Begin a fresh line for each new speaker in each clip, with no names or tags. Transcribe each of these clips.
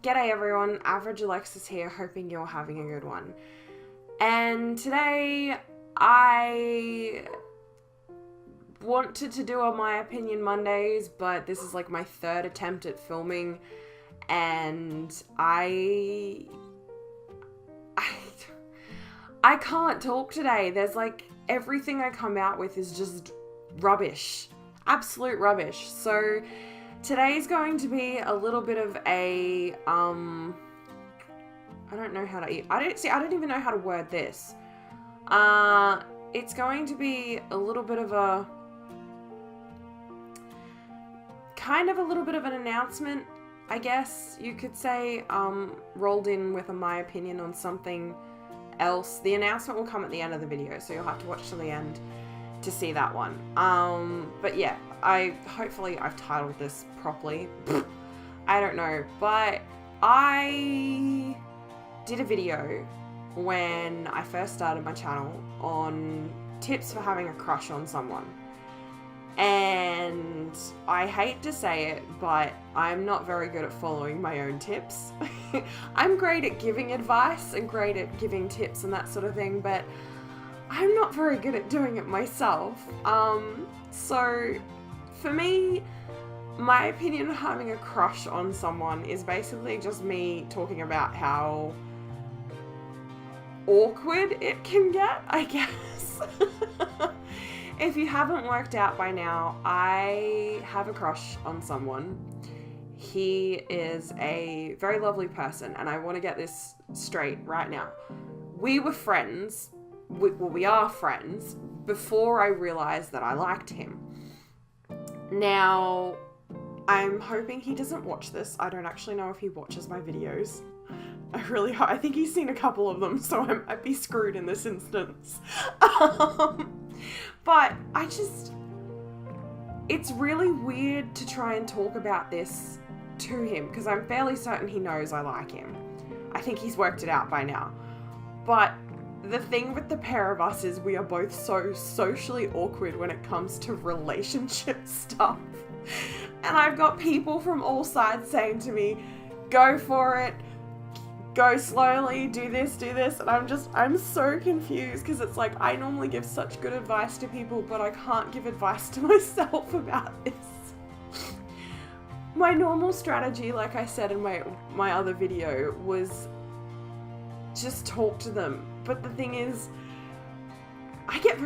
G'day everyone, Average Alexis here, hoping you're having a good one. And today I wanted to do a My Opinion Mondays, but this is like my third attempt at filming, and I can't talk today. There's like, everything I come out with is just rubbish. Absolute rubbish. So today's going to be a little bit of a, I don't know how to, I don't even know how to word this. It's going to be a little bit of a, kind of a little bit of an announcement, I guess you could say, rolled in with my opinion on something else. The announcement will come at the end of the video, so you'll have to watch till the end to see that one. But yeah, hopefully I've titled this properly. I don't know, but I did a video when I first started my channel on tips for having a crush on someone. And I hate to say it, but I'm not very good at following my own tips. I'm great at giving advice and great at giving tips and that sort of thing, but I'm not very good at doing it myself. So for me, my opinion on having a crush on someone is basically just me talking about how awkward it can get, I guess. If you haven't worked out by now, I have a crush on someone. He is a very lovely person, and I want to get this straight right now. We were friends. We are friends before I realized that I liked him. Now, I'm hoping he doesn't watch this. I don't actually know if he watches my videos. I think he's seen a couple of them, so I might be screwed in this instance. But it's really weird to try and talk about this to him, because I'm fairly certain he knows I like him. I think he's worked it out by now. But the thing with the pair of us is we are both so socially awkward when it comes to relationship stuff. And I've got people from all sides saying to me, go for it, go slowly, do this, and I'm so confused, because it's like, I normally give such good advice to people, but I can't give advice to myself about this. My normal strategy, like I said in my other video, was just talk to them. But the thing is, I get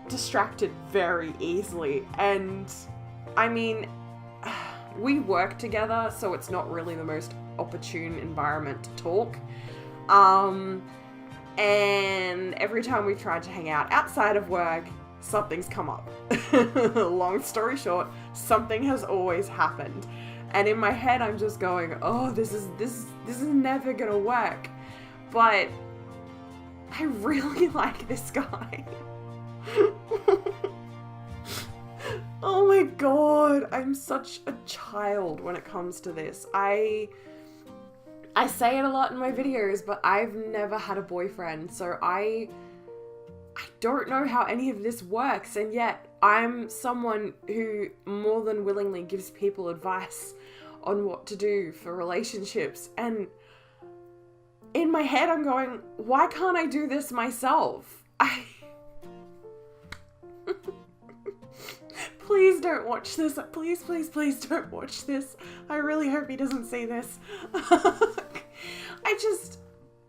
distracted very easily, and I mean, we work together, so it's not really the most opportune environment to talk. And every time we've tried to hang out outside of work, something's come up. Long story short, something has always happened. And in my head, I'm just going, oh, this is never gonna work. But I really like this guy. Oh my god, I'm such a child when it comes to this. I say it a lot in my videos, but I've never had a boyfriend, so I don't know how any of this works, and yet I'm someone who more than willingly gives people advice on what to do for relationships, and in my head I'm going, why can't I do this myself? Please don't watch this. Please don't watch this. I really hope he doesn't see this.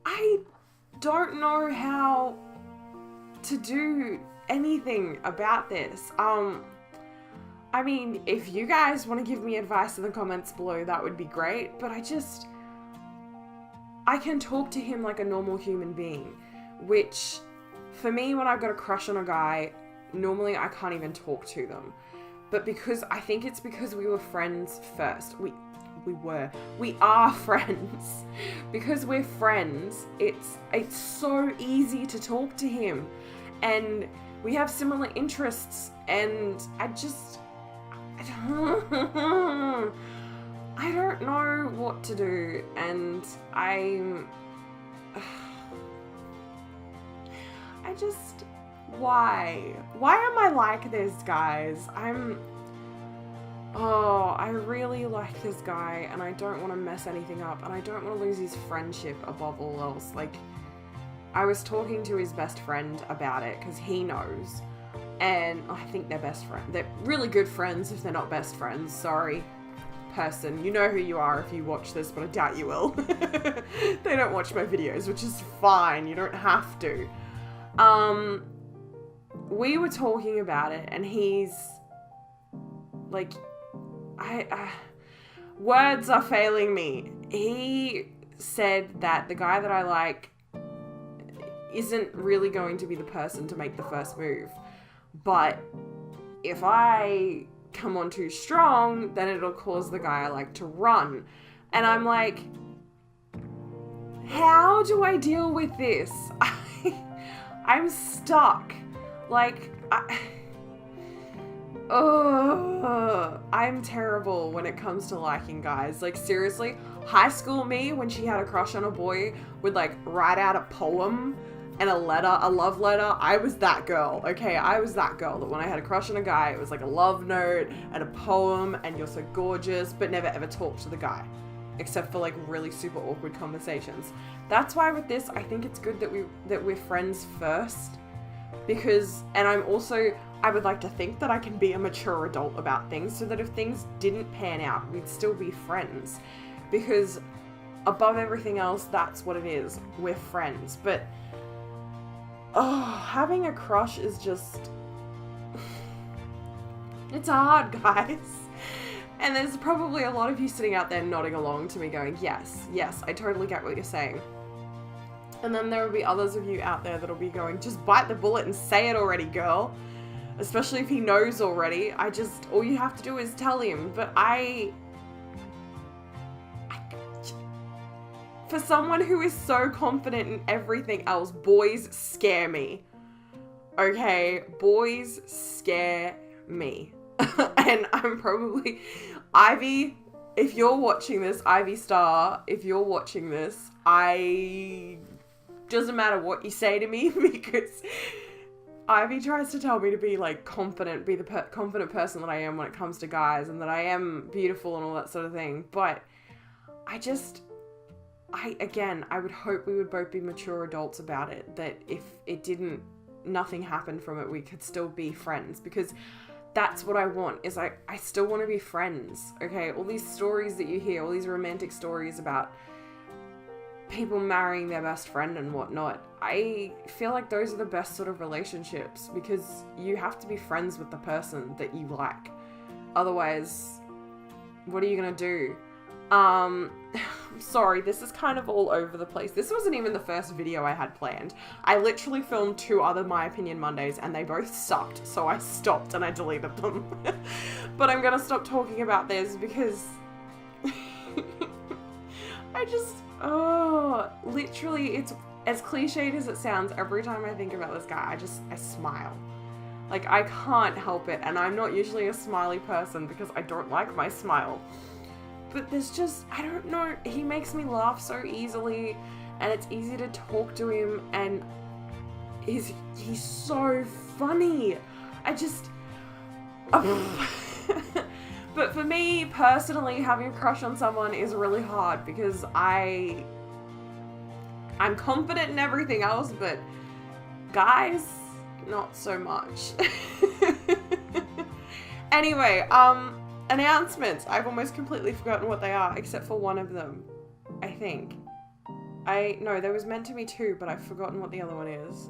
I don't know how to do anything about this. I mean, if you guys want to give me advice in the comments below, that would be great, but I can talk to him like a normal human being, which for me, when I've got a crush on a guy, normally I can't even talk to them. But I think it's because we were friends first. We are friends. Because we're friends, it's so easy to talk to him. And we have similar interests, and I don't know what to do, and why am I like this, guys? oh, I really like this guy and I don't want to mess anything up and I don't want to lose his friendship above all else. Like, I was talking to his best friend about it because he knows, and I think they're best friends. They're really good friends if they're not best friends. Sorry, person. You know who you are if you watch this, but I doubt you will. They don't watch my videos, which is fine. You don't have to. We were talking about it and he's like, words are failing me. He said that the guy that I like isn't really going to be the person to make the first move. But if I come on too strong, then it'll cause the guy I like to run. And I'm like, how do I deal with this? I'm stuck. Like, I'm terrible when it comes to liking guys. Like, seriously, high school me, when she had a crush on a boy, would like write out a poem and a letter, a love letter. I was that girl, okay? I was that girl that when I had a crush on a guy, it was like a love note and a poem and you're so gorgeous, but never ever talked to the guy, except for like really super awkward conversations. That's why with this, I think it's good that we're friends first, because, and I would like to think that I can be a mature adult about things so that if things didn't pan out, we'd still be friends, because above everything else, that's what it is. We're friends. But having a crush is just, it's hard, guys. And there's probably a lot of you sitting out there nodding along to me going, yes, I totally get what you're saying. And then there will be others of you out there that'll be going, just bite the bullet and say it already, girl. Especially if he knows already. All you have to do is tell him. But for someone who is so confident in everything else, boys scare me. Okay? Boys scare me. And I'm probably, Ivy, if you're watching this, Ivy Star, if you're watching this, doesn't matter what you say to me, because Ivy tries to tell me to be like confident, be the confident person that I am when it comes to guys, and that I am beautiful and all that sort of thing. But I would hope we would both be mature adults about it, that if nothing happened from it, we could still be friends, because that's what I want, is I still want to be friends, okay? All these stories that you hear, all these romantic stories about people marrying their best friend and whatnot, I feel like those are the best sort of relationships, because you have to be friends with the person that you like. Otherwise, what are you gonna do? I'm sorry, this is kind of all over the place. This wasn't even the first video I had planned. I literally filmed 2 other My Opinion Mondays and they both sucked, so I stopped and I deleted them. But I'm gonna stop talking about this because literally, it's as cliched as it sounds. Every time I think about this guy, I smile. Like, I can't help it, and I'm not usually a smiley person because I don't like my smile. But there's just, I don't know, he makes me laugh so easily, and it's easy to talk to him, and he's so funny. But for me, personally, having a crush on someone is really hard, because I'm confident in everything else, but guys, not so much. Anyway, announcements. I've almost completely forgotten what they are, except for one of them, I think. No, there was meant to be 2, but I've forgotten what the other one is.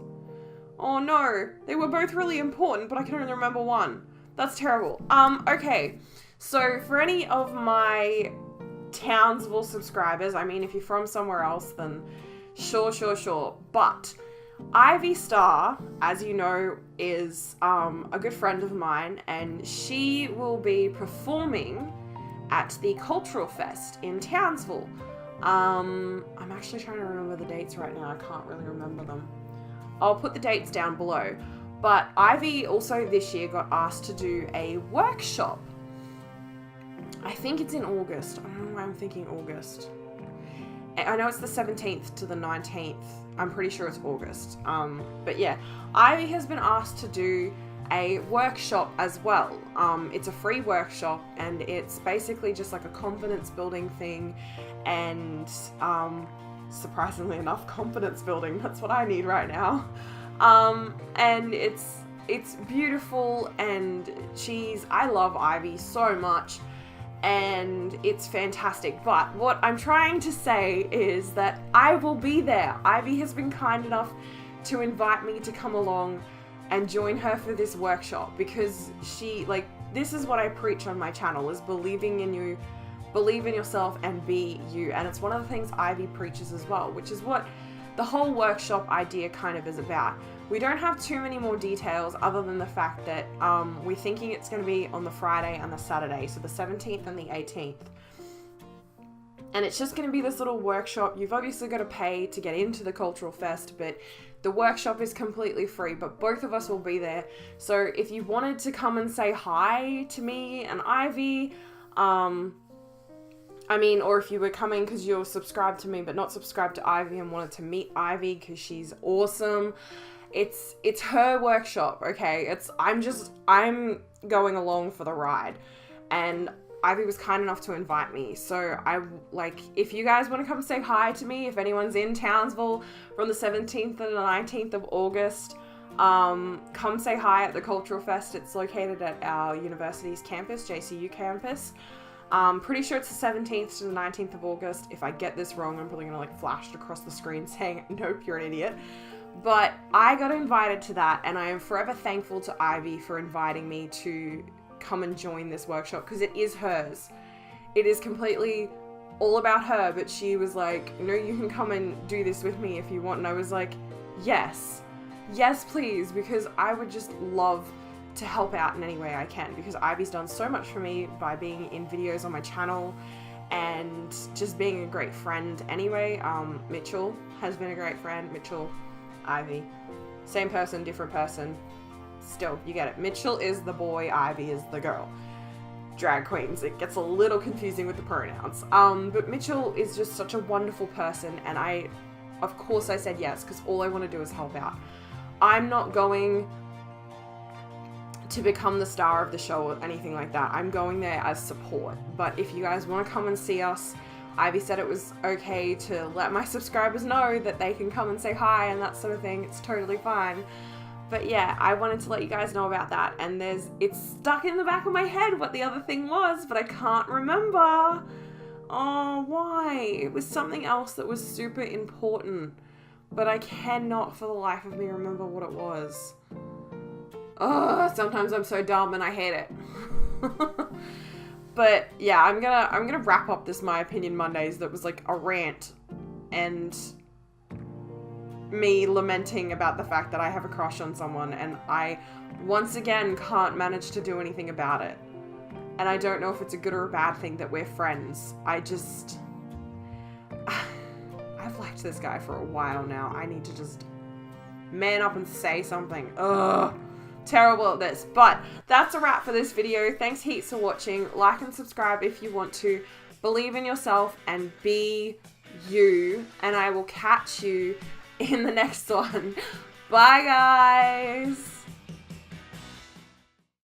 Oh no, they were both really important, but I can only remember one. That's terrible. Okay. So for any of my Townsville subscribers, I mean, if you're from somewhere else, then sure. But Ivy Star, as you know, is a good friend of mine, and she will be performing at the Cultural Fest in Townsville. I'm actually trying to remember the dates right now. I can't really remember them. I'll put the dates down below. But Ivy also this year got asked to do a workshop. I think it's in August. I don't know why I'm thinking August. I know it's the 17th to the 19th. I'm pretty sure it's August. But yeah, Ivy has been asked to do a workshop as well. It's a free workshop, and it's basically just like a confidence building thing, and surprisingly enough, confidence building, that's what I need right now. And it's beautiful, and I love Ivy so much, and it's fantastic. But what I'm trying to say is that I will be there. Ivy has been kind enough to invite me to come along and join her for this workshop, because this is what I preach on my channel, is believing in you, believe in yourself, and be you. And it's one of the things Ivy preaches as well, which is what the whole workshop idea kind of is about. We don't have too many more details other than the fact that we're thinking it's going to be on the Friday and the Saturday, so the 17th and the 18th. And it's just going to be this little workshop. You've obviously got to pay to get into the Cultural Fest, but the workshop is completely free, but both of us will be there. So if you wanted to come and say hi to me and Ivy, or if you were coming because you're subscribed to me but not subscribed to Ivy and wanted to meet Ivy because she's awesome, it's her workshop, okay? I'm going along for the ride, and Ivy was kind enough to invite me. So if you guys want to come say hi to me, if anyone's in Townsville from the 17th and the 19th of August, come say hi at the Cultural Fest. It's located at our university's campus, JCU campus. Pretty sure it's the 17th to the 19th of August. If I get this wrong, I'm probably going to flash it across the screen saying, nope, you're an idiot. But I got invited to that, and I am forever thankful to Ivy for inviting me to come and join this workshop, because it is hers. It is completely all about her, but she was like, no, you can come and do this with me if you want. And I was like, yes, please, because I would just love to help out in any way I can, because Ivy's done so much for me by being in videos on my channel and just being a great friend anyway. Mitchell has been a great friend. Mitchell, Ivy, same person, different person. Still, you get it. Mitchell is the boy, Ivy is the girl. Drag queens, it gets a little confusing with the pronouns. But Mitchell is just such a wonderful person, and of course I said yes, because all I want to do is help out. I'm not going to become the star of the show or anything like that. I'm going there as support. But if you guys want to come and see us, Ivy said it was okay to let my subscribers know that they can come and say hi and that sort of thing. It's totally fine. But yeah, I wanted to let you guys know about that. And it's stuck in the back of my head what the other thing was, but I can't remember. Oh, why? It was something else that was super important, but I cannot for the life of me remember what it was. Oh, sometimes I'm so dumb and I hate it. But yeah, I'm gonna wrap up this My Opinion Mondays that was like a rant and me lamenting about the fact that I have a crush on someone, and I once again can't manage to do anything about it. And I don't know if it's a good or a bad thing that we're friends. I've liked this guy for a while now. I need to just man up and say something. Ugh. Terrible at this. But that's a wrap for this video. Thanks heaps for watching. Like and subscribe if you want to. Believe in yourself and be you. And I will catch you in the next one. Bye, guys.